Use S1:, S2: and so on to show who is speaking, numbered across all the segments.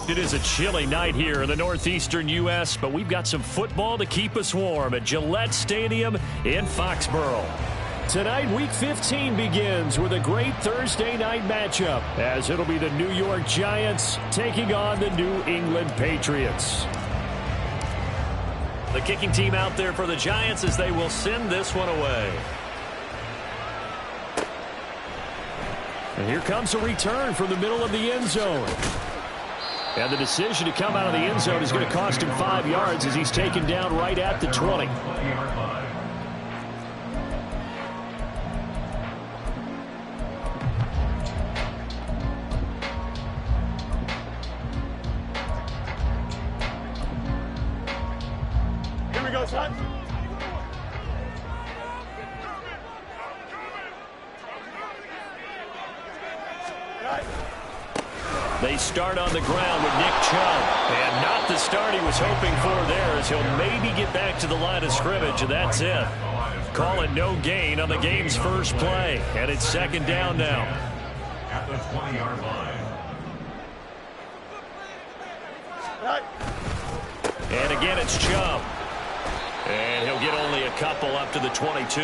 S1: It is a chilly night here in the northeastern U.S., but we've got some football to keep us warm at Gillette Stadium in Foxborough. Tonight, Week 15 begins with a great Thursday night matchup, as it'll be the New York Giants taking on the New England Patriots. The kicking team out there for the Giants as they will send this one away. And here comes a return from the middle of the end zone. And the decision to come out of the end zone is going to cost him 5 yards as he's taken down right at the 20.
S2: Here we go, son.
S1: They start on the ground with Nick Chubb. And not the start he was hoping for there, as he'll maybe get back to the line of scrimmage, and that's it. Call it no gain on the game's first play. And it's second down now.
S3: At the 20-yard line.
S1: And again, it's Chubb. And he'll get only a couple up to the 22.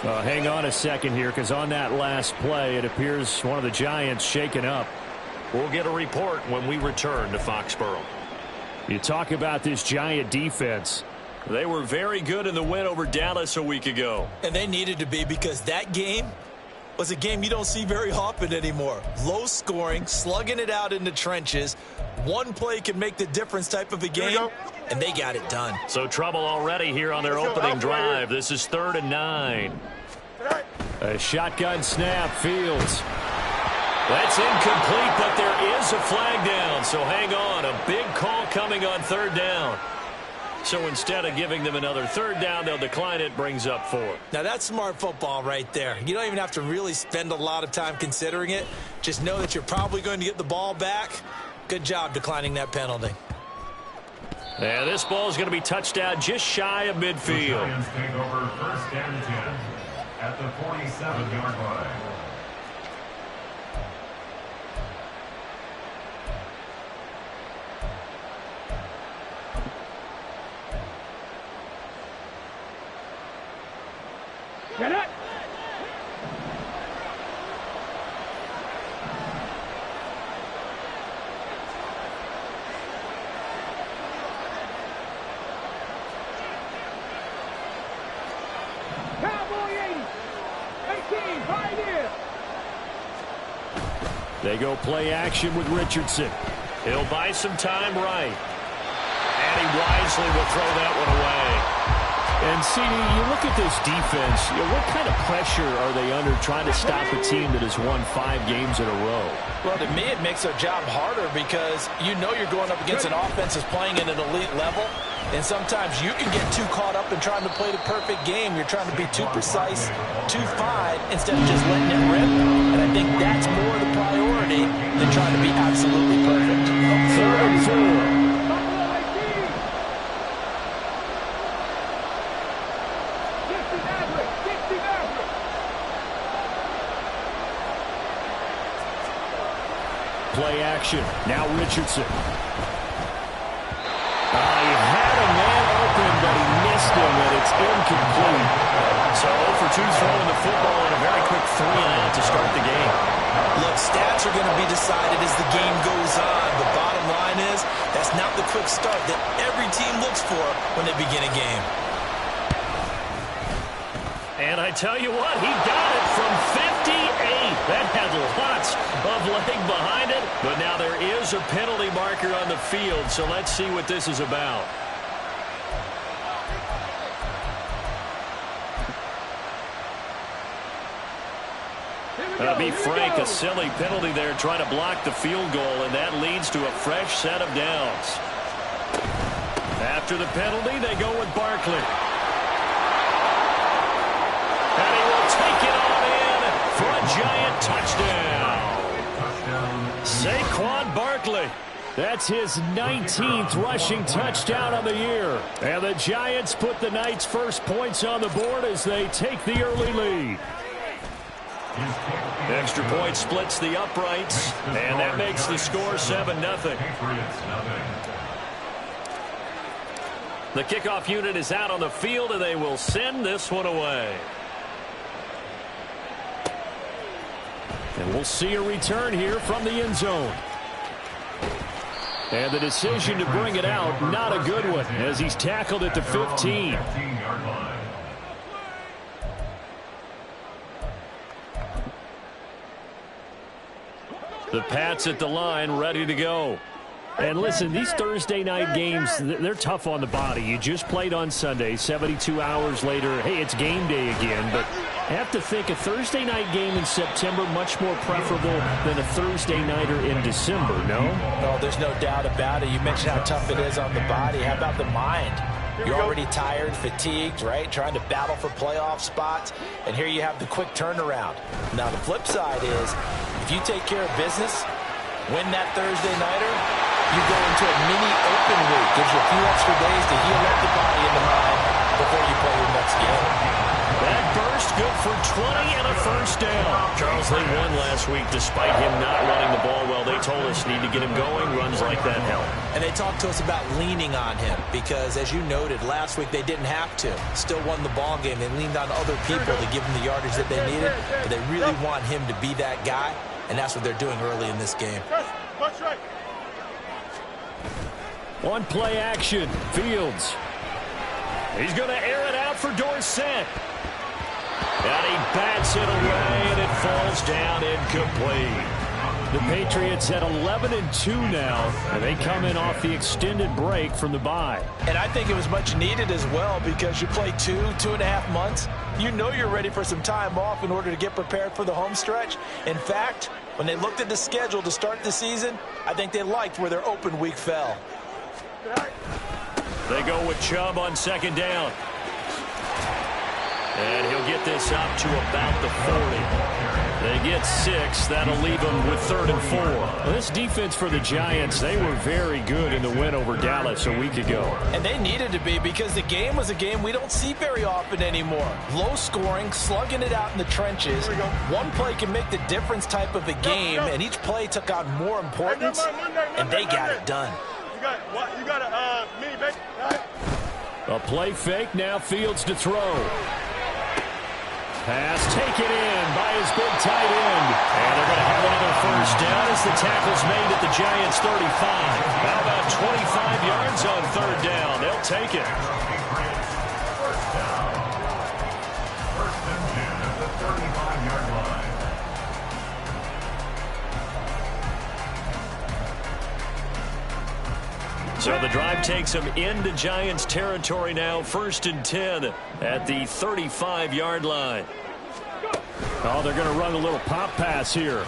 S4: Hang on a second here, because on that last play, it appears one of the Giants shaken up.
S1: We'll get a report when we return to Foxborough.
S4: You talk about this Giant defense.
S1: They were very good in the win over Dallas a week ago.
S5: And they needed to be, because that game was a game you don't see very often anymore. Low scoring, slugging it out in the trenches. One play can make the difference type of a game, and they got it done.
S1: So trouble already here on their opening drive. This is 3rd and 9.
S4: A shotgun snap, Fields.
S1: That's incomplete, but there is a flag down. So hang on, a big call coming on 3rd down. So instead of giving them another 3rd down, they'll decline it, brings up 4.
S5: Now that's smart football right there. You don't even have to really spend a lot of time considering it. Just know that you're probably going to get the ball back. Good job declining that penalty.
S1: And this ball is going to be touched down just shy of midfield.
S3: The Giants take over 1st and 10 at the 47-yard line.
S2: Get it!
S4: They go play action with Richardson.
S1: He'll buy some time right. And he wisely will throw that one away.
S4: And, CD, you look at this defense, what kind of pressure are they under trying to stop a team that has won 5 games in a row?
S5: Well, to me, it makes their job harder because you know you're going up against an offense that's playing at an elite level. And sometimes you can get too caught up in trying to play the perfect game. You're trying to be too precise, too fine, instead of just letting it rip. And I think that's more the priority than trying to be absolutely perfect.
S4: 3rd and 4. Play action. Now Richardson. He had a man open, but he missed him, and it's incomplete.
S1: So 0 for 2 throwing the football and a very quick 3 and out to start the game.
S5: Look, stats are going to be decided as the game goes on. The bottom line is that's not the quick start that every team looks for when they begin a game.
S1: And I tell you what, he got it from 58. That had lots of leg behind it. But now there is a penalty marker on the field, so let's see what this is about. To be frank, a silly penalty there trying to block the field goal, and that leads to a fresh set of downs. After the penalty, they go with Barkley. And he will take it on in for a Giant touchdown. Saquon Barkley.
S4: That's his 19th rushing touchdown of the year. And the Giants put the night's first points on the board as they take the early lead.
S1: Extra point splits the uprights, and that makes the score 7-0. The kickoff unit is out on the field, and they will send this one away. And we'll see a return here from the end zone. And the decision to bring it out, not a good one, as he's tackled at the 15. The Pats at the line, ready to go. And listen, these Thursday night games, they're tough on the body. You just played on Sunday, 72 hours later. Hey, it's game day again. But I have to think a Thursday night game in September much more preferable than a Thursday nighter in December, no?
S5: Oh, there's no doubt about it. You mentioned how tough it is on the body. How about the mind? You're already tired, fatigued, right? Trying to battle for playoff spots. And here you have the quick turnaround. Now, the flip side is, if you take care of business, win that Thursday nighter, you go into a mini open week. Gives you a few extra days to heal up the body and the mind before you play your next game.
S1: That burst good for 20 and a first down. Charles, they won last week despite him not running the ball well. They told us need to get him going. Runs like that help.
S5: And they talked to us about leaning on him because, as you noted, last week they didn't have to. Still won the ball game. They leaned on other people to give them the yardage that they needed. But they really want him to be that guy, and that's what they're doing early in this game.
S1: On play action, Fields. He's going to air it out for Dorsett. And he bats it away, and it falls down incomplete. The Patriots at 11-2 now, and they come in off the extended break from the bye.
S5: And I think it was much needed as well because you play 2.5 months. You know you're ready for some time off in order to get prepared for the home stretch. In fact, when they looked at the schedule to start the season, I think they liked where their open week fell.
S1: They go with Chubb on second down. And he'll get this up to about the 40. They get 6. That'll leave them with 3rd and 4. Well, this defense for the Giants, they were very good in the win over Dallas a week ago.
S5: And they needed to be because the game was a game we don't see very often anymore. Low scoring, slugging it out in the trenches. One play can make the difference type of a game, and each play took on more importance, and they got it done.
S2: You got a mini bench, right?
S1: A play fake, now Fields to throw. Pass taken in by his big tight end. And they're going to have another first down as the tackle's made at the Giants' 35. How about 25 yards on 3rd down? They'll take it.
S3: First and 10 at the 35-yard line.
S1: So the drive takes them into Giants territory now. 1st and 10 at the 35-yard line. Oh, they're going to run a little pop pass here.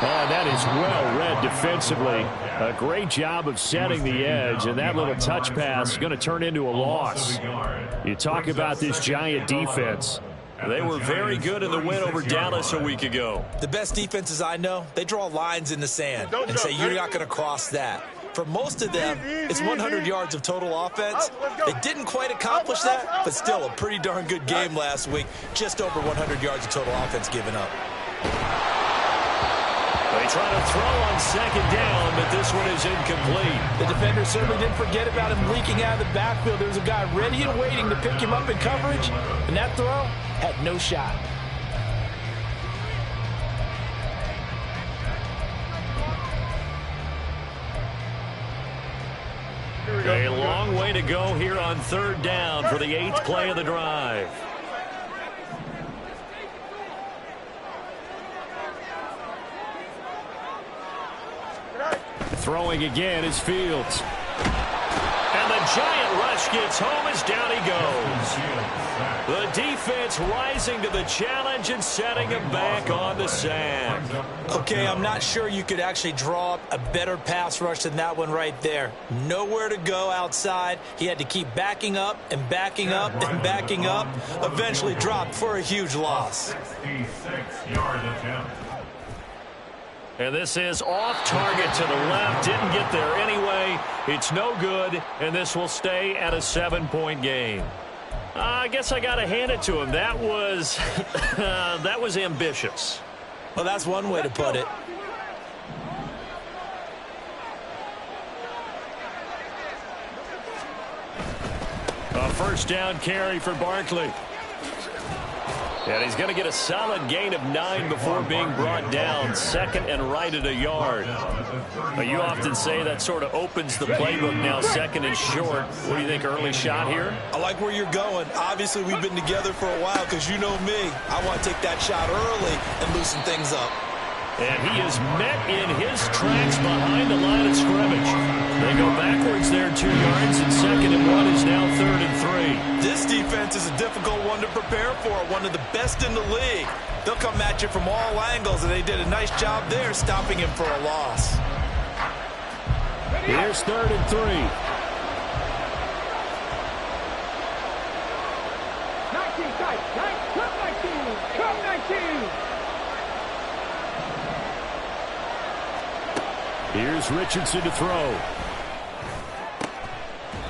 S1: Oh, that is well read defensively. A great job of setting the edge, and that little touch pass is going to turn into a loss. You talk about this Giant defense. They were very good in the win over Dallas a week ago.
S5: The best defenses I know, they draw lines in the sand and say you're not going to cross that. For most of them, it's 100 yards of total offense. They didn't quite accomplish that, but still a pretty darn good game last week. Just over 100 yards of total offense given up.
S1: They try to throw on second down, but this one is incomplete.
S5: The defender certainly didn't forget about him leaking out of the backfield. There was a guy ready and waiting to pick him up in coverage, and that throw had no shot.
S1: A long way to go here on 3rd down for the 8th play of the drive. Throwing again is Fields. And the Giant rush gets home as down he goes. The defense rising to the challenge and setting him back on the sack.
S5: Okay, I'm not sure you could actually draw up a better pass rush than that one right there. Nowhere to go outside. He had to keep backing up and backing up and backing up. Eventually dropped for a huge loss.
S3: 66-yard attempt.
S1: And this is off target to the left. Didn't get there anyway. It's no good, and this will stay at a 7-point game. I guess I got to hand it to him. That was, that was ambitious.
S5: Well, that's one way to put it.
S1: A first down carry for Barkley. And he's going to get a solid gain of 9 before being brought down. Second and right at a yard. You often say that sort of opens the playbook now, second and short. What do you think, early shot here?
S5: I like where you're going. Obviously, we've been together for a while because you know me. I want to take that shot early and loosen things up.
S1: And he is met in his tracks behind the line of scrimmage. They go backwards there 2 yards, and second and 1 is now third and 3.
S5: This defense is a difficult one to prepare for, one of the best in the league. They'll come at you from all angles, and they did a nice job there stopping him for a loss.
S1: Here's third and 3.
S2: 19, tight, 19, come 19.
S1: Here's Richardson to throw.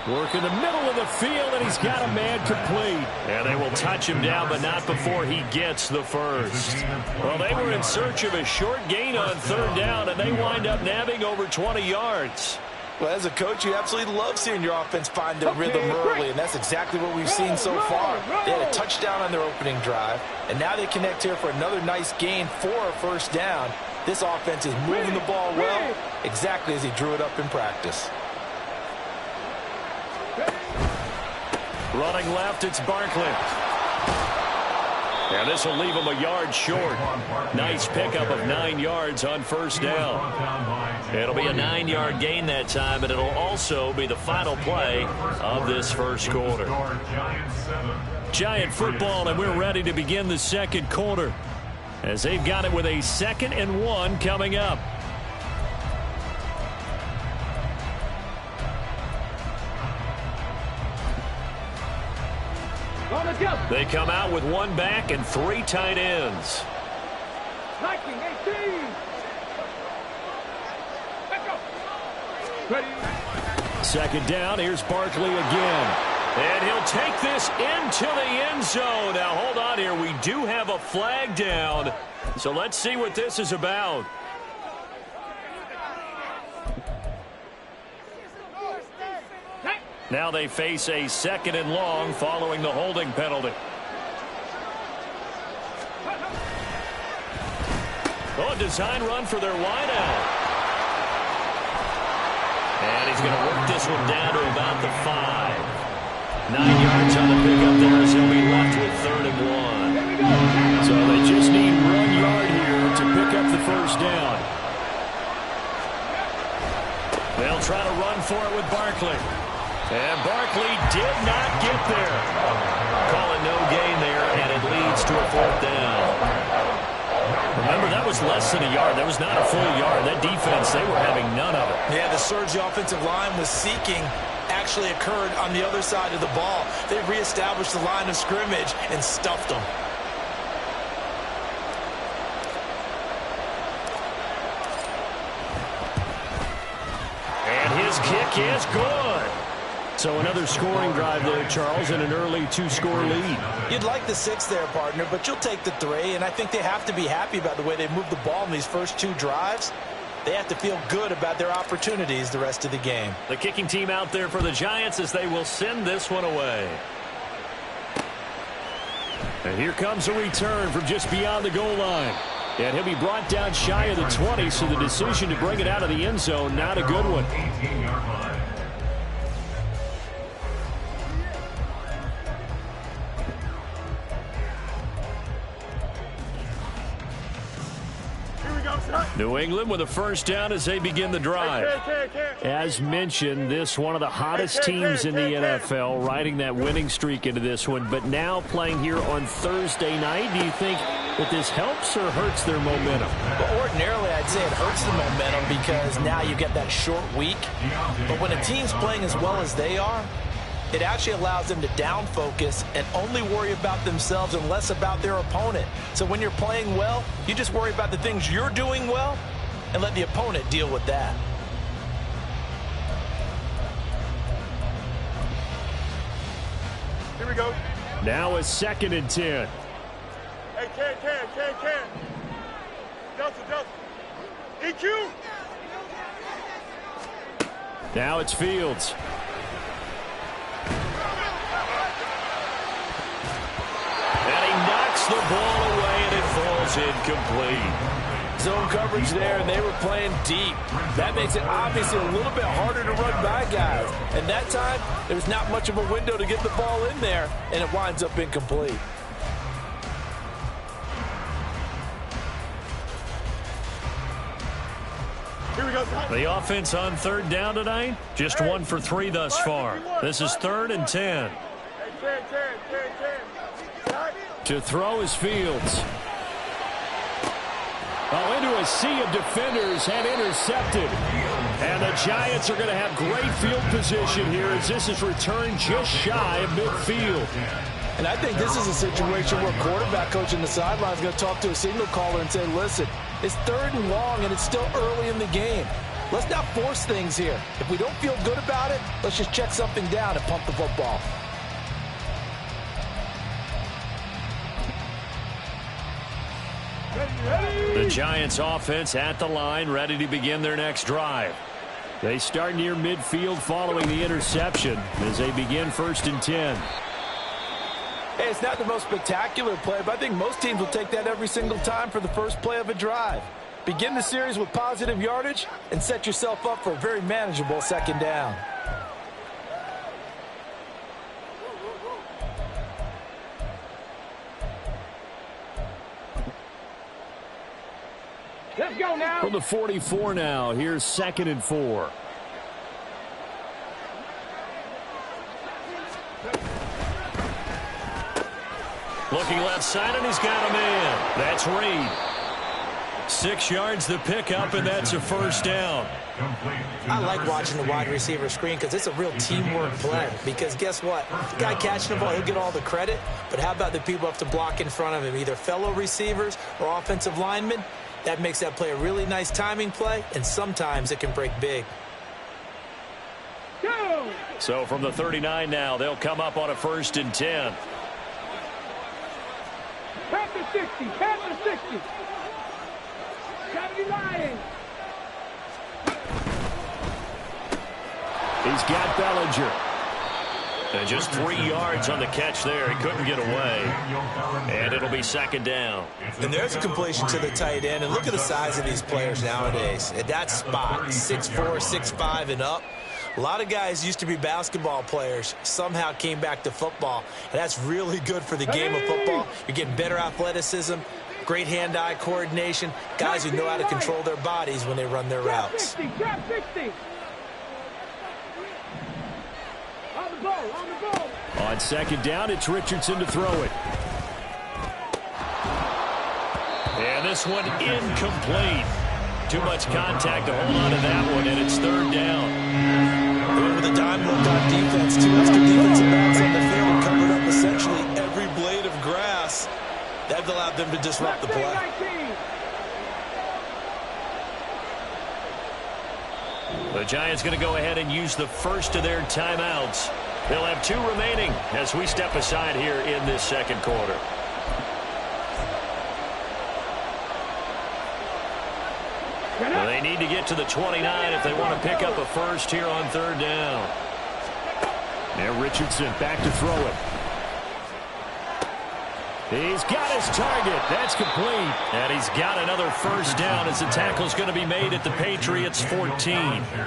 S1: Work in the middle of the field, and he's got a man complete. And they will touch him down, but not before he gets the first. Well, they were in search of a short gain on third down, and they wind up nabbing over 20 yards.
S5: Well, as a coach, you absolutely love seeing your offense find their rhythm early, and that's exactly what we've seen so far. They had a touchdown on their opening drive, and now they connect here for another nice gain for a first down. This offense is moving the ball well, exactly as he drew it up in practice.
S1: Running left, it's Barkley. And this will leave him a yard short. Nice pickup of 9 yards on first down. It'll be a 9-yard gain that time, and it'll also be the final play of this first quarter. Giant football, and we're ready to begin the second quarter, as they've got it with a 2nd and 1 coming up. They come out with 1 back and 3 tight ends.
S2: 19, 18. Let's go. Ready.
S1: Second down, here's Barkley again. And he'll take this into the end zone. Now, hold on here. We do have a flag down. So let's see what this is about. Now they face a 2nd and long following the holding penalty. Oh, a design run for their wideout. And he's going to work this one down to about the 5. 9 yards on the pickup there as he'll be left with 3rd and 1. So they just need 1 yard here to pick up the first down. They'll try to run for it with Barkley. And Barkley did not get there. Call it no gain there, and it leads to a 4th down. Remember, that was less than a yard. That was not a full yard. That defense, they were having none of it.
S5: Yeah, the surge the offensive line was seeking actually occurred on the other side of the ball. They reestablished the line of scrimmage and stuffed them.
S1: And his kick is good. So another scoring drive there, Charles, and an early 2-score lead.
S5: You'd like the 6 there, partner, but you'll take the 3, and I think they have to be happy about the way they moved the ball in these first 2 drives. They have to feel good about their opportunities the rest of the game.
S1: The kicking team out there for the Giants as they will send this one away. And here comes a return from just beyond the goal line. And he'll be brought down shy of the 20, so the decision to bring it out of the end zone, not a good one.
S3: 18-yard line.
S1: New England with a first down as they begin the drive. As mentioned, this one of the hottest teams in the NFL, riding that winning streak into this one, but now playing here on Thursday night. Do you think that this helps or hurts their momentum?
S5: Well, ordinarily, I'd say it hurts the momentum because now you get that short week. But when a team's playing as well as they are, it actually allows them to down focus and only worry about themselves and less about their opponent. So when you're playing well, you just worry about the things you're doing well and let the opponent deal with that.
S2: Here we go.
S1: Now a 2nd and 10.
S2: Hey, Ken. Justin. EQ.
S1: Now it's Fields. And he knocks the ball away, and it falls incomplete.
S5: Zone coverage there, and they were playing deep. That makes it obviously a little bit harder to run by guys. And that time, there's not much of a window to get the ball in there, and it winds up incomplete.
S2: Here we go.
S1: The offense on 3rd down tonight, just 1 for 3 thus far. This is 3rd and 10.
S2: Hey, Ken.
S1: To throw is Fields. Oh, into a sea of defenders and intercepted. And the Giants are going to have great field position here as this is returned just shy of midfield.
S5: And I think this is a situation where quarterback coach in the sideline is going to talk to a signal caller and say, listen, it's 3rd and long and it's still early in the game. Let's not force things here. If we don't feel good about it, let's just check something down and pump the football.
S1: The Giants offense at the line, ready to begin their next drive. They start near midfield following the interception as they begin 1st and 10.
S5: Hey, it's not the most spectacular play, but I think most teams will take that every single time for the first play of a drive. Begin the series with positive yardage and set yourself up for a very manageable 2nd down.
S2: Let's go now.
S1: From the 44 now, here's 2nd and 4. Looking left side, and he's got a man. That's Reed. 6 yards the pickup, and that's a 1st down.
S6: I like watching the wide receiver screen because it's a real teamwork play. Because guess what? The guy catching the ball, he'll get all the credit. But how about the people have to block in front of him, either fellow receivers or offensive linemen? That makes that play a really nice timing play, and sometimes it can break big.
S2: Go.
S1: So from the 39 now, they'll come up on a 1st and 10.
S2: Panther 60. Gotta be lying.
S1: He's got Bellinger. And just 3 yards on the catch there. He couldn't get away. And it'll be 2nd down.
S6: And there's a completion to the tight end. And look at the size of these players nowadays. At that spot, 6'4", 6'5", and up. A lot of guys used to be basketball players, somehow came back to football. And that's really good for the game of football. You're getting better athleticism, great hand-eye coordination, guys who know how to control their bodies when they run their routes.
S2: Trap 60. On the ball.
S1: On 2nd down, it's Richardson to throw it. And this one incomplete. Too much contact to hold on to that one, and it's 3rd down.
S5: With a dime look on defense, 2 extra defensive backs on the field and covered up essentially every blade of grass. That allowed them to disrupt the play.
S1: The Giants going to go ahead and use the first of their timeouts. They'll have 2 remaining as we step aside here in this 2nd quarter. Well, they need to get to the 29 if they want to pick up a first here on 3rd down. Now Richardson back to throw it. He's got his target. That's complete. And he's got another 1st down as the tackle's going to be made at the Patriots 14.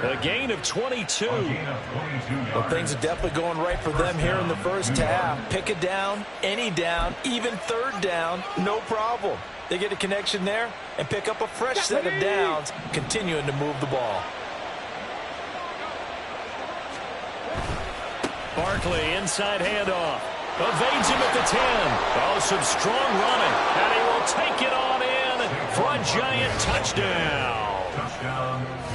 S1: A gain of 22.
S5: Well, things are definitely going right for them here in the first half. Pick it down, any down, even 3rd down, no problem. They get a connection there and pick up a fresh set of downs, continuing to move the ball.
S1: Barkley, inside handoff. Evades him at the 10. Oh, some strong running. And he will take it on in for a Giant touchdown.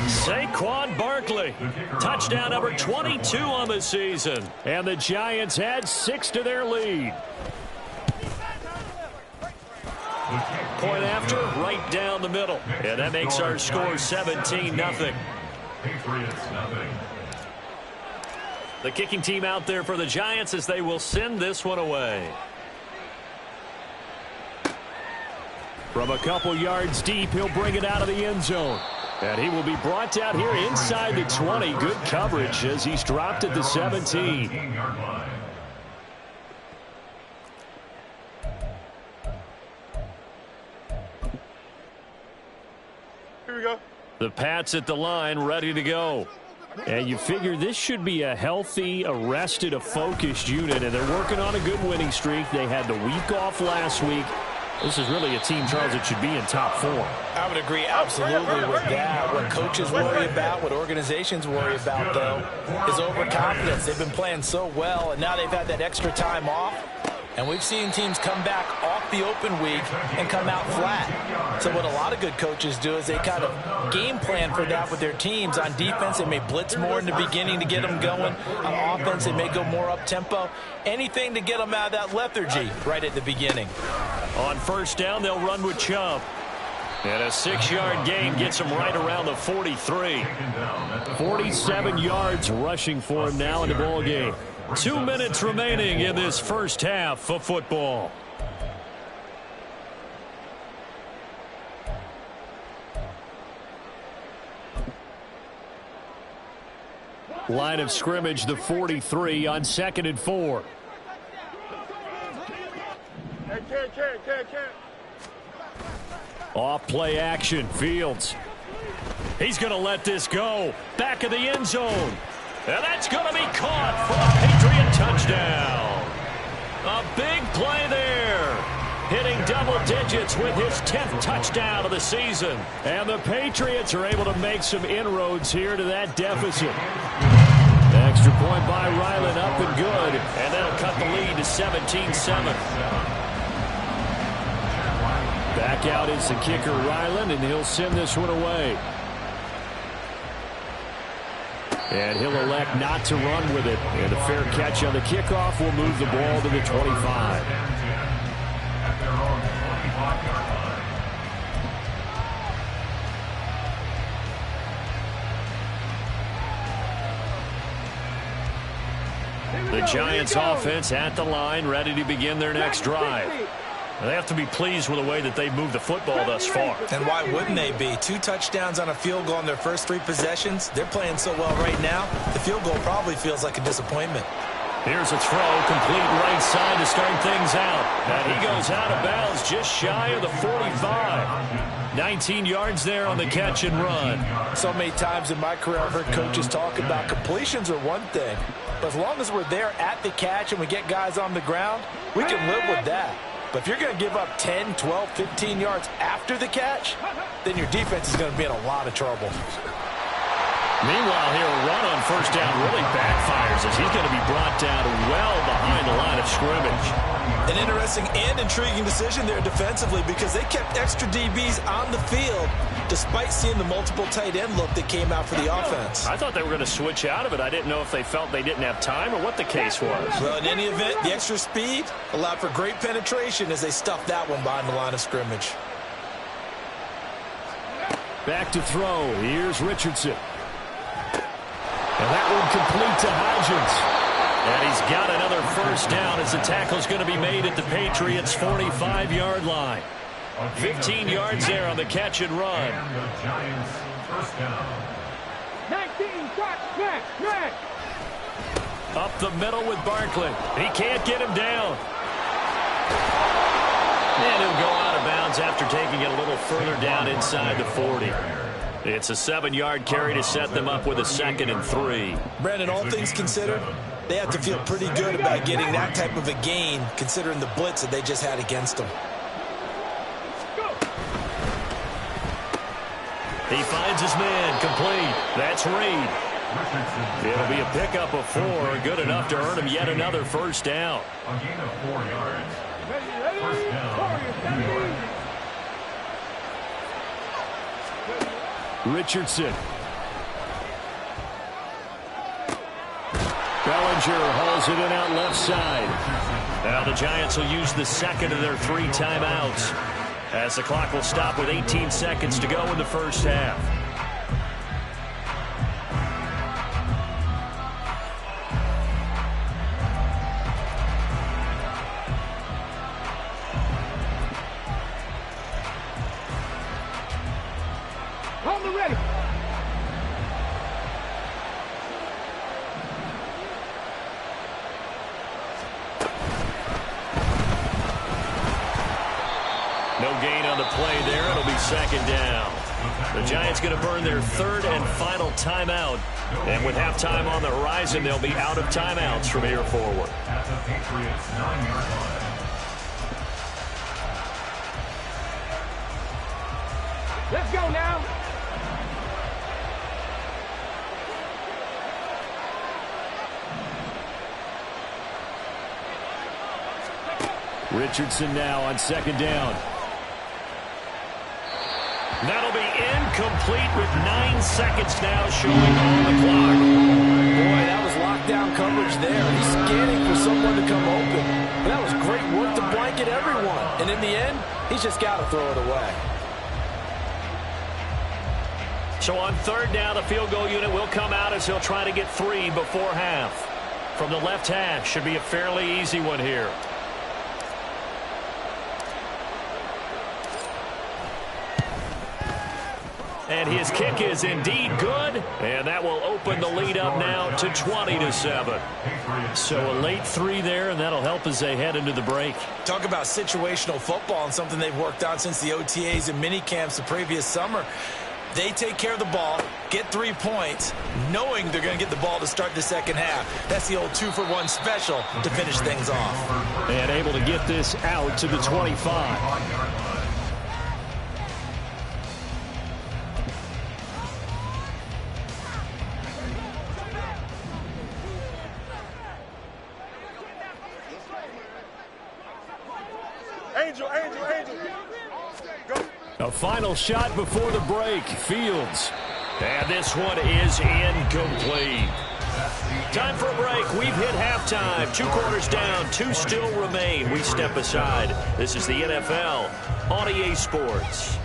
S1: Saquon Barkley. Touchdown number 22 on the season. And the Giants add 6 to their lead. Point after, right down the middle. And that makes our score 17-0.
S3: Patriots 0.
S1: The kicking team out there for the Giants as they will send this one away. From a couple yards deep, he'll bring it out of the end zone. And he will be brought out here inside the 20. Good coverage as he's dropped at the 17.
S7: Here we go.
S1: The Pats at the line, ready to go. And you figure this should be a healthy, a rested, a focused unit, and they're working on a good winning streak. They had the week off last week. This is really a team, Charles, that should be in top 4.
S5: I would agree absolutely with that. What coaches worry about, what organizations worry about, though, is overconfidence. They've been playing so well, and now they've had that extra time off. And we've seen teams come back off the open week and come out flat. So what a lot of good coaches do is they kind of game plan for that with their teams. On defense, they may blitz more in the beginning to get them going. On offense, they may go more up-tempo. Anything to get them out of that lethargy right at the beginning.
S1: On first down, they'll run with Chubb. And a 6-yard gain gets him right around the 43. 47 yards rushing for him now in the ball game. 2 minutes remaining in this first half of football. Line of scrimmage, the 43 on 2nd and 4. Off play action, Fields. He's going to let this go. Back of the end zone. And that's going to be caught for a Patriot touchdown. A big play there. Hitting double digits with his 10th touchdown of the season. And the Patriots are able to make some inroads here to that deficit. Extra point by Ryland, up and good. And that'll cut the lead to 17-7. Back out is the kicker, Ryland, and he'll send this one away. And he'll elect not to run with it. And a fair catch on the kickoff will move the ball to the 25. The Giants offense at the line, ready to begin their next drive. They have to be pleased with the way that they've moved the football thus far.
S6: And why wouldn't they be? 2 touchdowns on a field goal in their first 3 possessions. They're playing so well right now, the field goal probably feels like a disappointment.
S1: Here's a throw, complete right side to start things out. And he goes out of bounds just shy of the 45. 19 yards there on the catch and run.
S5: So many times in my career I've heard coaches talk about completions are one thing. But as long as we're there at the catch and we get guys on the ground, we can live with that. But if you're going to give up 10, 12, 15 yards after the catch, then your defense is going to be in a lot of trouble.
S1: Meanwhile, here a run on first down really backfires as he's going to be brought down well behind the line of scrimmage.
S6: An interesting and intriguing decision there defensively because they kept extra DBs on the field despite seeing the multiple tight end look that came out for the offense.
S1: I thought they were going to switch out of it. I didn't know if they felt they didn't have time or what the case was.
S6: Well, in any event, the extra speed allowed for great penetration as they stuffed that one behind the line of scrimmage.
S1: Back to throw. Here's Richardson. And that one complete to Hodgins. And he's got another first down as the tackle's going to be made at the Patriots' 45-yard line. 15 yards there on the catch and run.
S3: Giants first down.
S2: 19, smack.
S1: Up the middle with Barkley. He can't get him down. And he'll go out of bounds after taking it a little further down inside the 40. It's a 7-yard carry to set them up with a 2nd and 3.
S6: Brandon, all things considered, they have to feel pretty good about getting that type of a gain considering the blitz that they just had against them.
S1: He finds his man complete. That's Reed. It'll be a pickup of 4, good enough to earn him yet another first down.
S3: A gain of 4 yards.
S2: Ready,
S3: First down, New York.
S1: Richardson. Bellinger hauls it in out left side. Now the Giants will use the second of their 3 timeouts as the clock will stop with 18 seconds to go in the first half.
S2: Get ready.
S1: No gain on the play there. It'll be second down. The Giants going to burn their third and final timeout. And with halftime on the horizon, they'll be out of timeouts from here forward.
S3: At the Patriots' 9-yard line.
S2: Let's go now.
S1: Richardson now on second down. That'll be incomplete with 9 seconds now showing on the clock.
S5: Boy, that was lockdown coverage there. He's scanning for someone to come open. But that was great work to blanket everyone. And in the end, he's just got to throw it away.
S1: So on third down, the field goal unit will come out as he'll try to get 3 before half. From the left hash, should be a fairly easy one here. And his kick is indeed good. And that will open the lead up now to 20-7. So a late 3 there, and that'll help as they head into the break.
S6: Talk about situational football and something they've worked on since the OTAs and mini camps the previous summer. They take care of the ball, get 3 points, knowing they're going to get the ball to start the second half. That's the old 2-for-1 special to finish things off.
S1: And able to get this out to the 25.
S2: Angel. Go.
S1: A final shot before the break. Fields. And this one is incomplete. Time for a break. We've hit halftime. 2 quarters down. 2 still remain. We step aside. This is the NFL on EA Sports.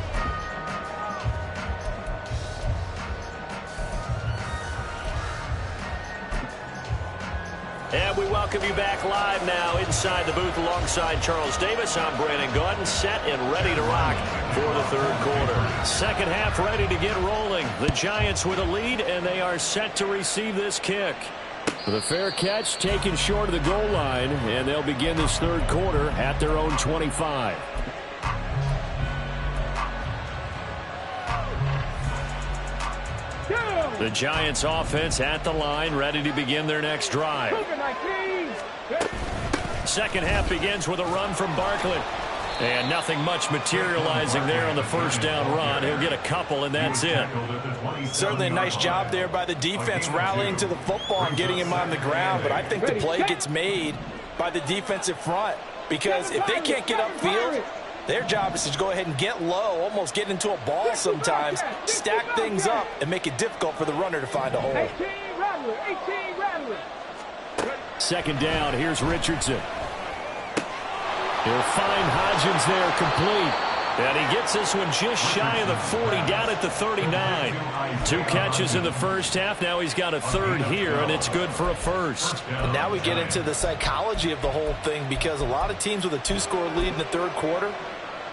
S1: And we welcome you back live now inside the booth alongside Charles Davis. I'm Brandon Gaudin, set and ready to rock for the third quarter. Second half ready to get rolling. The Giants with a lead, and they are set to receive this kick. The fair catch taken short of the goal line, and they'll begin this third quarter at their own 25. The Giants offense at the line, ready to begin their next drive. Second half begins with a run from Barkley. And nothing much materializing there on the first down run. He'll get a couple, and that's it.
S5: Certainly a nice job there by the defense rallying to the football and getting him on the ground. But I think the play gets made by the defensive front. Because if they can't get upfield, their job is to go ahead and get low, almost get into a ball sometimes, stack things up, and make it difficult for the runner to find a hole.
S2: 18 Rattler.
S1: Second down, here's Richardson. He'll find Hodgins there complete. And he gets this one just shy of the 40, down at the 39. 2 catches in the first half. Now he's got a third here, and it's good for a first.
S5: And now we get into the psychology of the whole thing, because a lot of teams with a 2-score lead in the third quarter,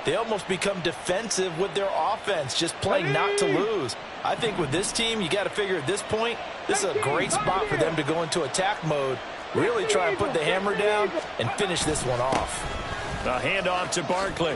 S5: they almost become defensive with their offense, just playing not to lose. I think with this team, you got to figure at this point, this is a great spot for them to go into attack mode, really try and put the hammer down and finish this one off.
S1: A handoff to Barkley.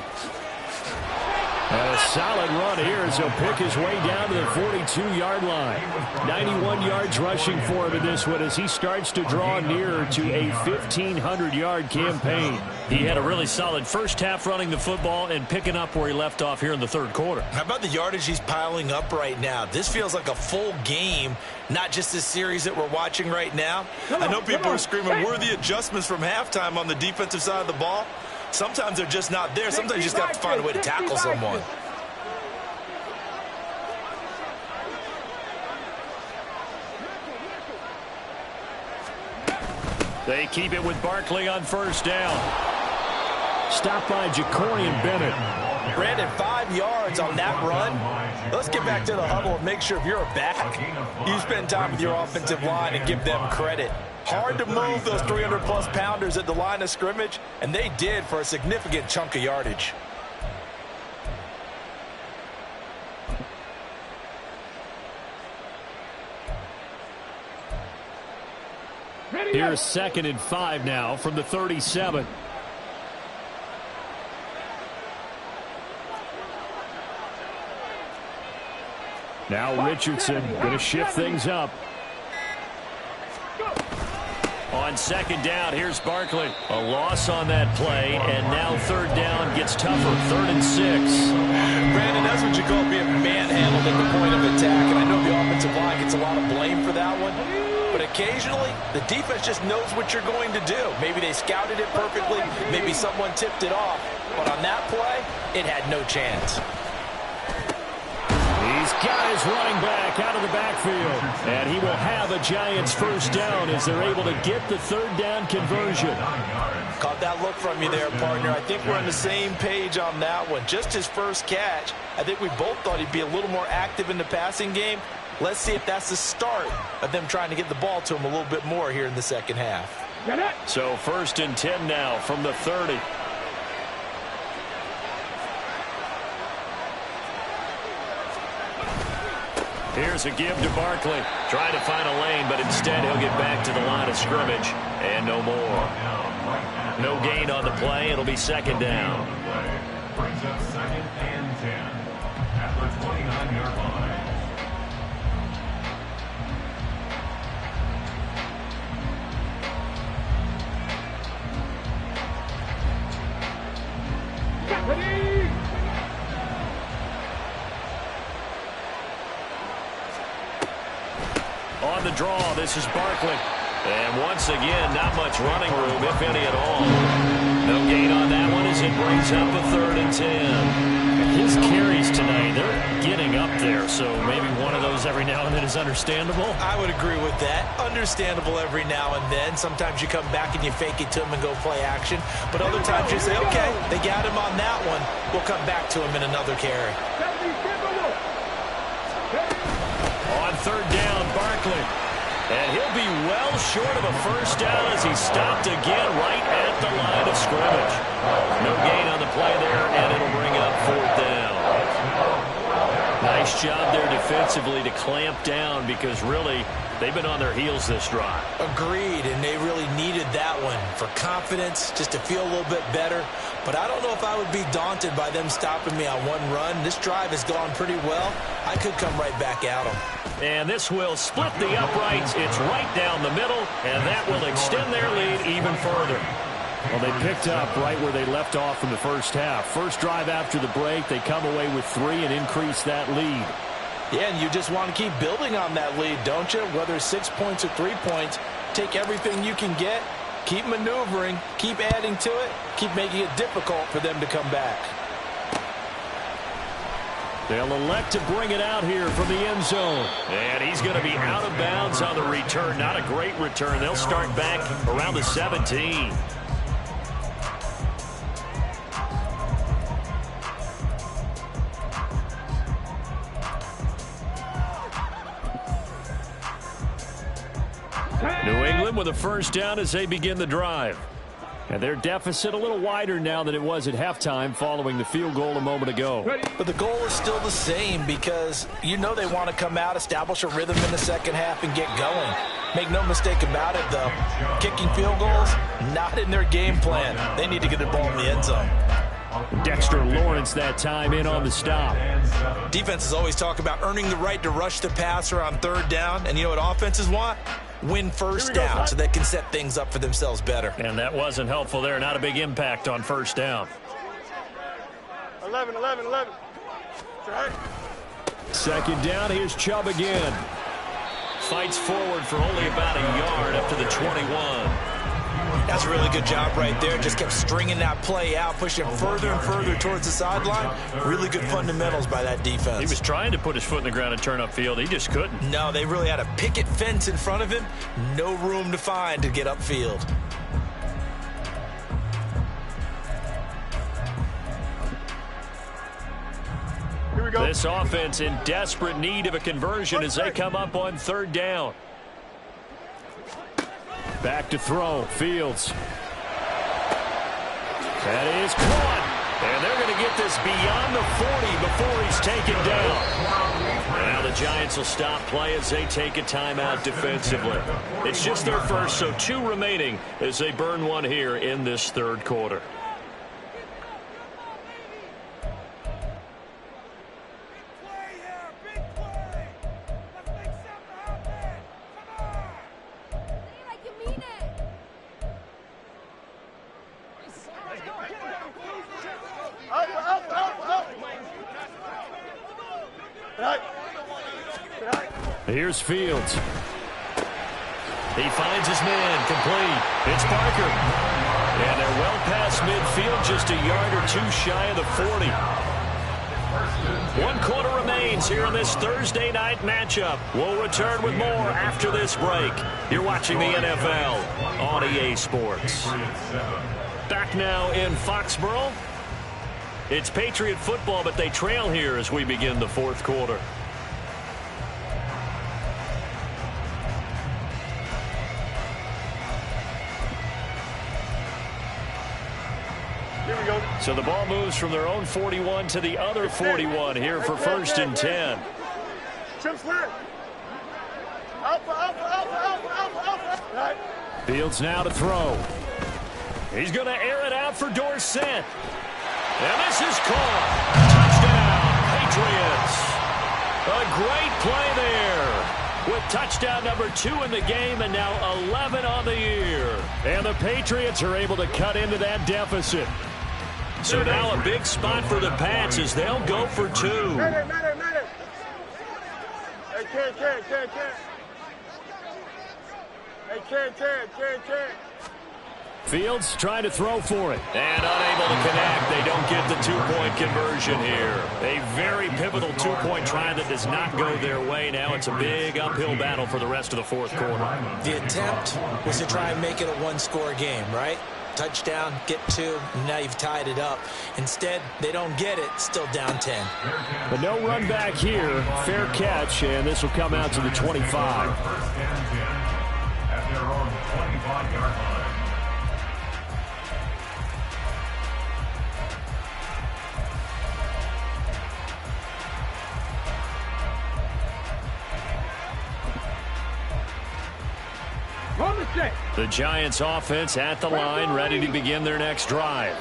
S1: A solid run here as he'll pick his way down to the 42-yard line. 91 yards rushing for him in this one as he starts to draw nearer to a 1,500-yard campaign. He had a really solid first half running the football and picking up where he left off here in the third quarter.
S6: How about the yardage he's piling up right now? This feels like a full game, not just this series that we're watching right now. I know people are screaming, where are the adjustments from halftime on the defensive side of the ball? Sometimes they're just not there. Sometimes you just got to find a way to tackle someone.
S1: They keep it with Barkley on first down. Stopped by Jacorian Bennett.
S5: Brandon, 5 yards on that run. Let's get back to the huddle and make sure if you're a back, you spend time with your offensive line and give them credit. Hard to move those 300-plus pounders at the line of scrimmage, and they did for a significant chunk of yardage.
S1: Here's 2nd and 5 now from the 37. Now Richardson going to shift things up. On 2nd down, here's Barkley. A loss on that play, and now 3rd down gets tougher. 3rd and 6.
S5: Brandon, that's what you call being manhandled at the point of attack, and I know the offensive line gets a lot of blame for that one, but occasionally the defense just knows what you're going to do. Maybe they scouted it perfectly, maybe someone tipped it off, but on that play, it had no chance.
S1: He's got his running back out of the backfield. And he will have a Giants 1st down as they're able to get the 3rd down conversion.
S5: Caught that look from you there, partner. I think we're on the same page on that one. Just his first catch. I think we both thought he'd be a little more active in the passing game. Let's see if that's the start of them trying to get the ball to him a little bit more here in the second half.
S1: So 1st and 10 now from the 30. Here's a give to Barkley. Trying to find a lane, but instead he'll get back to the line of scrimmage. And no more. No gain on the play. It'll be 2nd down.
S3: Brings up 2nd and 10 at the 29-yard line.
S1: On the draw, this is Barkley. And once again, not much running room, if any at all. No gain on that one as it brings up a 3rd and 10. His carries tonight, they're getting up there, so maybe one of those every now and then is understandable.
S6: I would agree with that. Understandable every now and then. Sometimes you come back and you fake it to him and go play action. But other times you say, okay, they got him on that one. We'll come back to him in another carry.
S1: On 3rd down, Barkley. And he'll be well short of a 1st down as he's stopped again right at the line of scrimmage. No gain on the play there, and it'll bring up 4th down. Nice job there defensively to clamp down because really they've been on their heels this drive.
S6: Agreed, and they really needed that one for confidence, just to feel a little bit better. But I don't know if I would be daunted by them stopping me on one run. This drive has gone pretty well. I could come right back at them.
S1: And this will split the uprights. It's right down the middle, and that will extend their lead even further. Well, they picked up right where they left off in the first half. First drive after the break, they come away with 3 and increase that lead.
S5: Yeah, and you just want to keep building on that lead, don't you? Whether it's 6 points or 3 points, take everything you can get, keep maneuvering, keep adding to it, keep making it difficult for them to come back.
S1: They'll elect to bring it out here from the end zone. And he's going to be out of bounds on the return. Not a great return. They'll start back around the 17. New England with a 1st down as they begin the drive. And their deficit a little wider now than it was at halftime following the field goal a moment ago.
S5: But the goal is still the same because you know they want to come out, establish a rhythm in the second half, and get going. Make no mistake about it, though. Kicking field goals, not in their game plan. They need to get the ball in the end zone.
S1: Dexter Lawrence that time in on the stop.
S6: Defenses always talk about earning the right to rush the passer on 3rd down. And you know what offenses want? Win 1st down so they can set things up for themselves better.
S1: And that wasn't helpful there. Not a big impact on 1st down.
S2: 11. Right.
S1: 2nd down, here's Chubb again. Fights forward for only about a yard up to the 21.
S6: That's a really good job right there. Just kept stringing that play out, pushing further and further towards the sideline. Really good fundamentals by that defense.
S1: He was trying to put his foot in the ground and turn upfield. He just couldn't.
S6: No, they really had a picket fence in front of him. No room to find to get upfield.
S2: Here we go.
S1: This offense in desperate need of a conversion as they come up on 3rd down. Back to throw. Fields. That is caught. And they're going to get this beyond the 40 before he's taken down. Now the Giants will stop play as they take a timeout defensively. It's just their first, so 2 remaining as they burn one here in this third quarter. Here's Fields. He finds his man, complete. It's Parker. And they're well past midfield, just a yard or 2 shy of the 40. 1 quarter remains here in this Thursday night matchup. We'll return with more after this break. You're watching the NFL on EA Sports. Back now in Foxborough. It's Patriot football, but they trail here as we begin the fourth quarter. So the ball moves from their own 41 to the other 41 here for 1st and 10. Fields now to throw. He's going to air it out for Dorsett. And this is caught. Touchdown, Patriots. A great play there. With touchdown number 2 in the game and now 11 on the year. And the Patriots are able to cut into that deficit. So now a big spot for the Pats as they'll go for 2.
S2: Hey, can't.
S1: Fields trying to throw for it. And unable to connect. They don't get the 2-point conversion here. A very pivotal 2-point try that does not go their way. Now it's a big uphill battle for the rest of the fourth quarter.
S6: The attempt was to try and make it a 1-score game, right? Touchdown, get 2, and now you've tied it up. Instead, they don't get it, still down 10.
S1: But no run back here. Fair catch, and this will come out to the 25.
S3: At their own 25-yard line.
S1: The Giants offense at the line, ready to begin their next drive.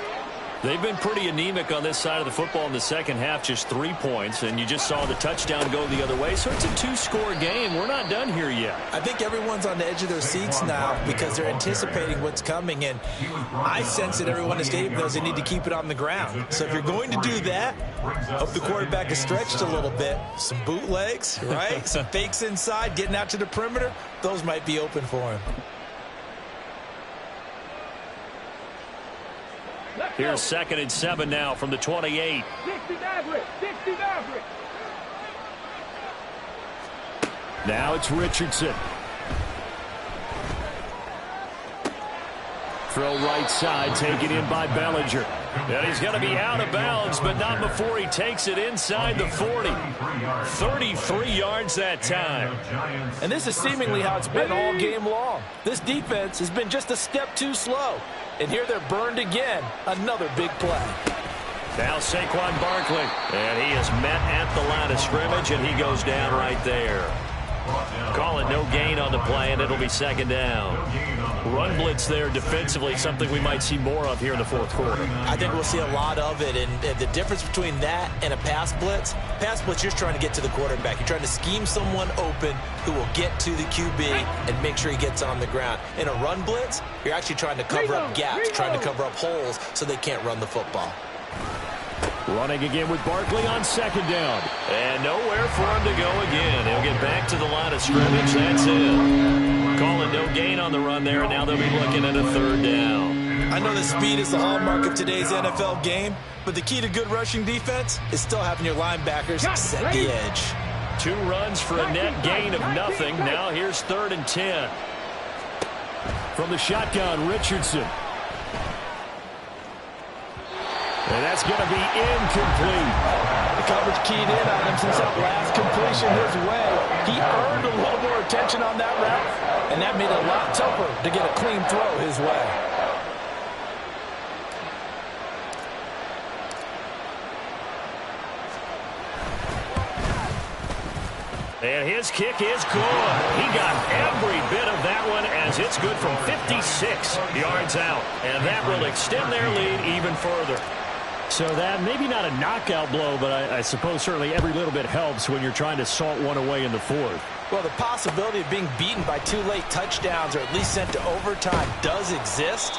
S1: They've been pretty anemic on this side of the football in the second half, just 3 points, and you just saw the touchdown go the other way. So it's a 2-score game. We're not done here yet.
S6: I think everyone's on the edge of their seats now because they're anticipating what's coming, and I sense that everyone in the stadium knows they need to keep it on the ground. So if you're going to do that, hope the quarterback is stretched a little bit. Some bootlegs, right? Some fakes inside, getting out to the perimeter. Those might be open for him.
S1: Here's 2nd and 7 now from the 28. Now it's Richardson. Throw right side, taken in by Bellinger. And he's going to be out of bounds, but not before he takes it inside the 40. 33 yards that time.
S5: And this is seemingly how it's been all game long. This defense has been just a step too slow. And here they're burned again. Another big play.
S1: Now Saquon Barkley. And he is met at the line of scrimmage, and he goes down right there. Call it no gain on the play, and it'll be 2nd down. Run blitz there defensively, something we might see more of here in the fourth quarter.
S6: I think we'll see a lot of it, and the difference between that and a pass blitz, you're just trying to get to the quarterback. You're trying to scheme someone open who will get to the QB and make sure he gets on the ground. In a run blitz, you're actually trying to cover up gaps, trying to cover up holes so they can't run the football.
S1: Running again with Barkley on 2nd down. And nowhere for him to go again. He'll get back to the line of scrimmage. That's it. Calling no gain on the run there, and now they'll be looking at a 3rd down.
S6: I know the speed is the hallmark of today's NFL game, but the key to good rushing defense is still having your linebackers set the edge.
S1: 2 runs for a net gain of nothing. Now here's 3rd and 10. From the shotgun, Richardson. And that's going to be incomplete.
S5: The coverage keyed in on him since that last completion his way. He earned a little more attention on that route, and that made it a lot tougher to get a clean throw his way.
S1: And his kick is good. He got every bit of that one as it's good from 56 yards out. And that will extend their lead even further.
S4: So that maybe not a knockout blow, but I suppose certainly every little bit helps when you're trying to salt one away in the fourth.
S5: Well, the possibility of being beaten by 2 late touchdowns or at least sent to overtime does exist.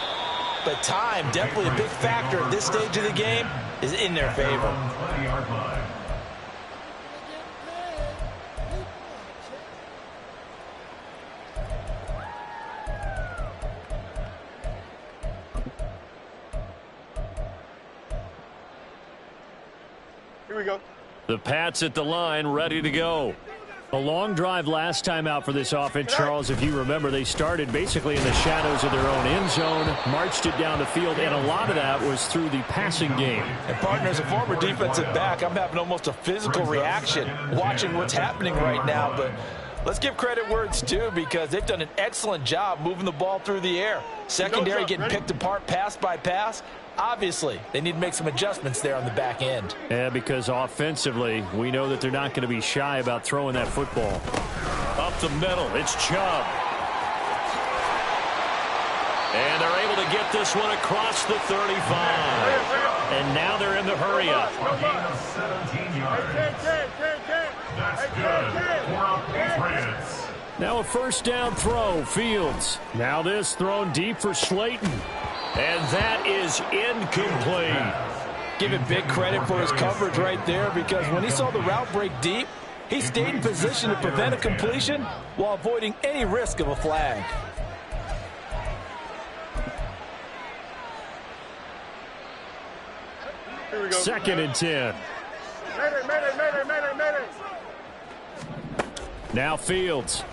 S5: But time, definitely a big factor at this stage of the game, is in their favor.
S2: Here we go.
S1: The Pats at the line, ready to go.
S4: A long drive last time out for this offense, Charles. If you remember, they started basically in the shadows of their own end zone, marched it down the field, and a lot of that was through the passing game.
S5: And, partner, as a former defensive back, I'm having almost a physical reaction watching what's happening right now. But let's give credit where it's due because they've done an excellent job moving the ball through the air. Secondary getting picked apart pass by pass. Obviously, they need to make some adjustments there on the back end.
S4: Yeah, because offensively, we know that they're not going to be shy about throwing that football.
S1: Up the middle, it's Chubb. And they're able to get this one across the 35. And now they're in the hurry-up.
S3: A gain of 17 yards. That's good for the Patriots.
S4: Now a first down throw, Fields. Now this thrown deep for Slayton.
S1: And that is incomplete.
S5: Give him big credit for his coverage right there because when he saw the route break deep, he stayed in position to prevent a completion while avoiding any risk of a flag.
S2: Here we go.
S4: 2nd and 10.
S2: Mayday.
S4: Now Fields.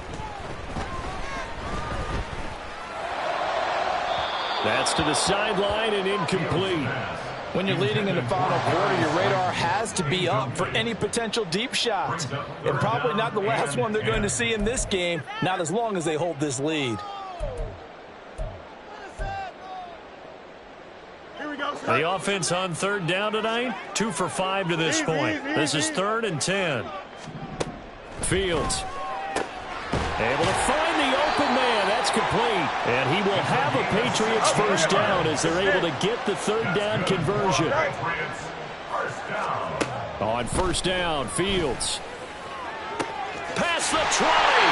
S4: That's to the sideline and incomplete.
S5: When you're leading in the final quarter, your radar has to be up for any potential deep shots. And probably not the last one they're going to see in this game, not as long as they hold this lead.
S2: Here we go.
S1: The offense on 3rd down tonight, 2 for 5 to this point. This is 3rd and 10.
S4: Fields. Able to find the open man. That's complete. And he will have a Patriots first down as they're able to get the 3rd down conversion. On first down, Fields.
S1: Past the trolley.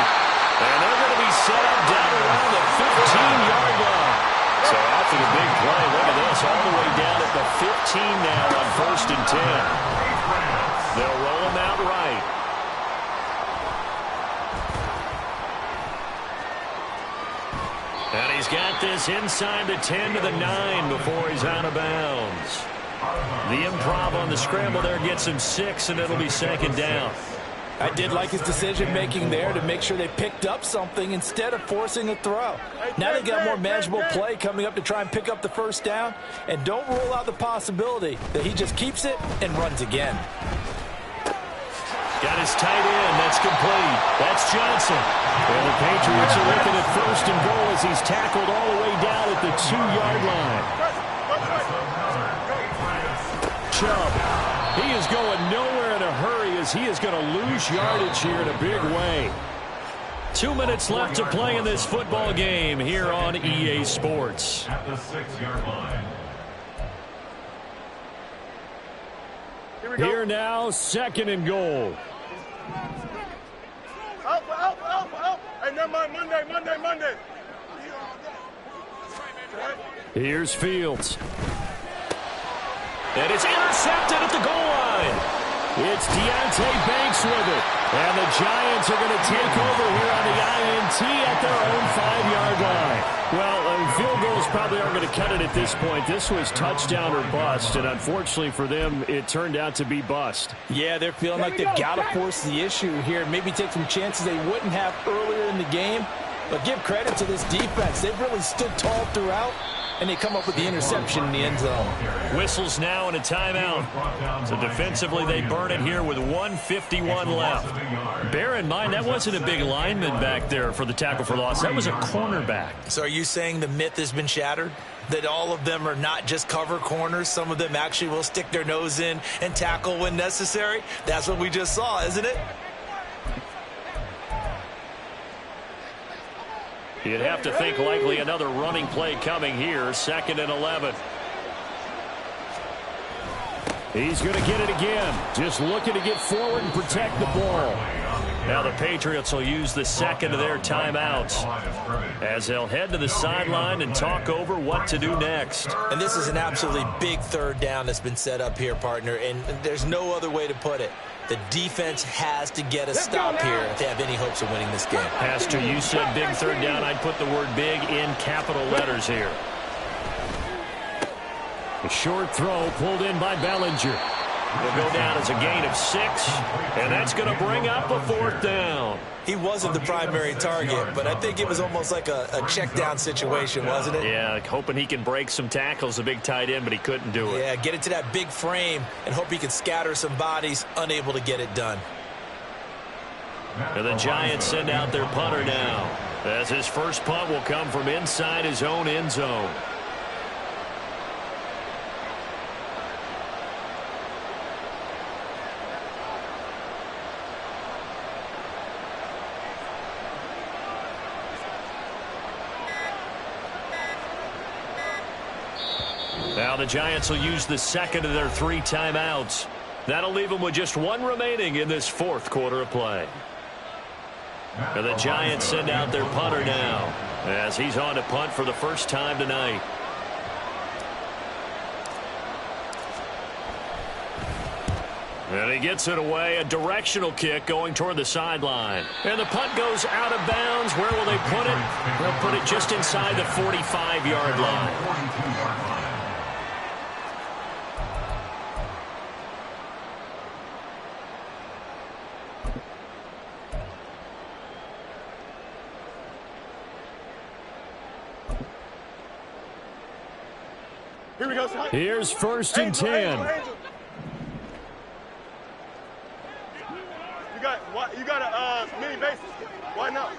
S1: And they're going to be set up down around the 15-yard line. So after the big play, look at this, all the way down at the 15 now on 1st and 10. They'll roll him out right. And he's got this inside the 10 to the 9 before he's out of bounds. The improv on the scramble there gets him 6, and it'll be 2nd down.
S5: I did like his decision-making there to make sure they picked up something instead of forcing a throw. Now they got more manageable play coming up to try and pick up the first down, and don't rule out the possibility that he just keeps it and runs again.
S1: Got his tight end. That's complete. That's Johnson.
S4: And the Patriots are looking at 1st and goal as he's tackled all the way down at the 2-yard line.
S1: Chubb.
S4: He is going nowhere in a hurry as he is going to lose yardage here in a big way.
S1: 2 minutes left to play in this football game here on EA Sports.
S3: At the 6-yard line.
S4: Here now, 2nd and goal.
S2: Up. Hey, never mind. Monday.
S4: Here's Fields.
S1: And it's intercepted at the goal line.
S4: It's Deontay Banks with it. And the Giants are going to take over here on the INT at their own 5-yard line. Well, field goals probably aren't going to cut it at this point. This was touchdown or bust, and unfortunately for them, it turned out to be bust.
S5: Yeah, they're feeling like they've got to force the issue here. Maybe take some chances they wouldn't have earlier in the game. But give credit to this defense. They've really stood tall throughout, and they come up with the interception in the end zone.
S1: Whistles now and a timeout. So defensively, they burn it here with 1:51 left. Bear in mind, that wasn't a big lineman back there for the tackle for loss. That was a cornerback.
S6: So are you saying the myth has been shattered? That all of them are not just cover corners? Some of them actually will stick their nose in and tackle when necessary? That's what we just saw, isn't it?
S1: You'd have to think likely another running play coming here. 2nd and 11. He's going to get it again. Just looking to get forward and protect the ball. Now the Patriots will use the second of their timeouts as they'll head to the sideline and talk over what to do next.
S6: And this is an absolutely big 3rd down that's been set up here, partner, and there's no other way to put it. The defense has to get a stop here if they have any hopes of winning this game.
S1: Pastor, you said big 3rd down. I'd put the word big in capital letters here. A short throw pulled in by Bellinger. Will go down as a gain of 6, and that's going to bring up a 4th down.
S6: He wasn't the primary target, but I think it was almost like a check down situation, wasn't it?
S1: Yeah, hoping he can break some tackles, a big tight end, but he couldn't do it.
S6: Yeah, get it to that big frame and hope he can scatter some bodies, unable to get it done.
S1: And the Giants send out their punter now, as his first punt will come from inside his own end zone. Now the Giants will use the second of their 3 timeouts. That'll leave them with just 1 remaining in this 4th quarter of play. And the Giants send out their punter now, as he's on to punt for the first time tonight. And he gets it away, a directional kick going toward the sideline. And the punt goes out of bounds. Where will they put it? They'll put it just inside the 45-yard line.
S2: Here we go.
S1: Here's 1st and 10.
S2: You got a mini bases. Why not?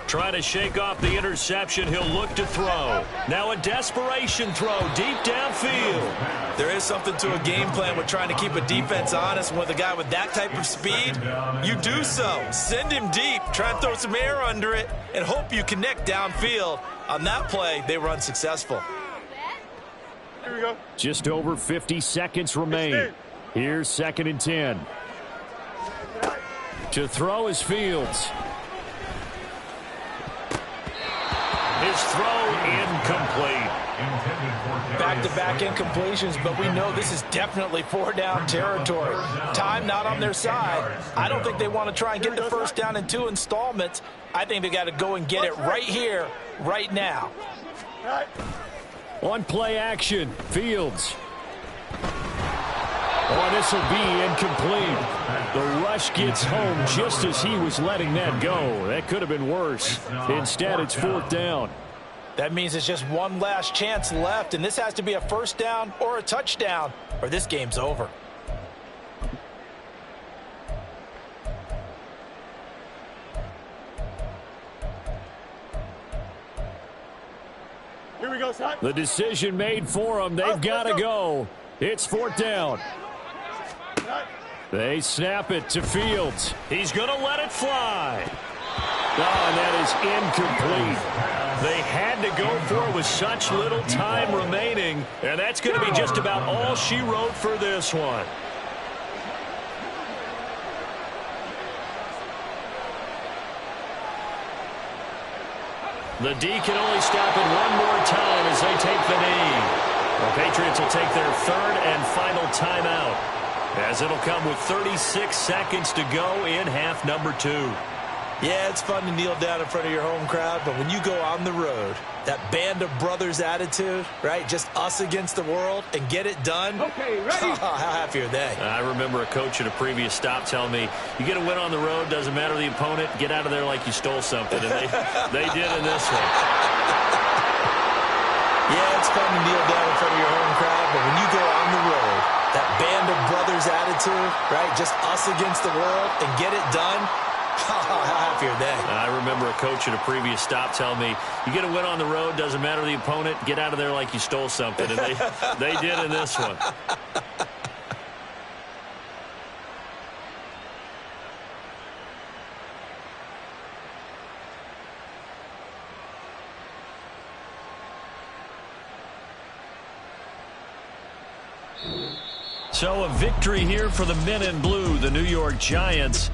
S1: Trying to shake off the interception. He'll look to throw. Now a desperation throw deep downfield.
S6: There is something to a game plan with trying to keep a defense honest. With a guy with that type of speed, you do so. Send him deep. Try and throw some air under it and hope you connect downfield. On that play, they were unsuccessful.
S2: Here we go.
S1: Just over 50 seconds remain. Here's 2nd and 10. To throw is Fields. His throw incomplete.
S5: Back-to-back incompletions, but we know this is definitely 4-down territory. Time not on their side. I don't think they want to try and get the first down in 2 installments. I think they got to go and get it right here, right now.
S1: On play action, Fields. Oh, this will be incomplete. The rush gets home just as he was letting that go. That could have been worse. Instead, it's 4th down.
S5: That means it's just one last chance left, and this has to be a first down or a touchdown, or this game's over.
S2: Here we go, son.
S1: The decision made for them. They've got to go. It's 4th down. They snap it to Fields. He's going to let it fly. Oh, and that is incomplete. They had to go for it with such little time remaining, and that's going to be just about all she wrote for this one. The D can only stop it one more time as they take the knee. The Patriots will take their 3rd and final timeout, as it'll come with 36 seconds to go in half number 2.
S6: Yeah, it's fun to kneel down in front of your home crowd, but when you go on the road, that band of brothers attitude, right? Just us against the world and get it done.
S2: Okay, ready?
S6: How happy are they?
S1: I remember a coach at a previous stop telling me, you get a win on the road, doesn't matter the opponent, get out of there like you stole something. And they did in this one.
S6: Yeah, it's fun to kneel down in front of your home crowd, but when you go on the road, that band of brothers attitude, right? Just us against the world and get it done. How happy are they?
S1: I remember a coach at a previous stop telling me, you get a win on the road, doesn't matter the opponent, get out of there like you stole something. And they did in this one. So a victory here for the men in blue, the New York Giants.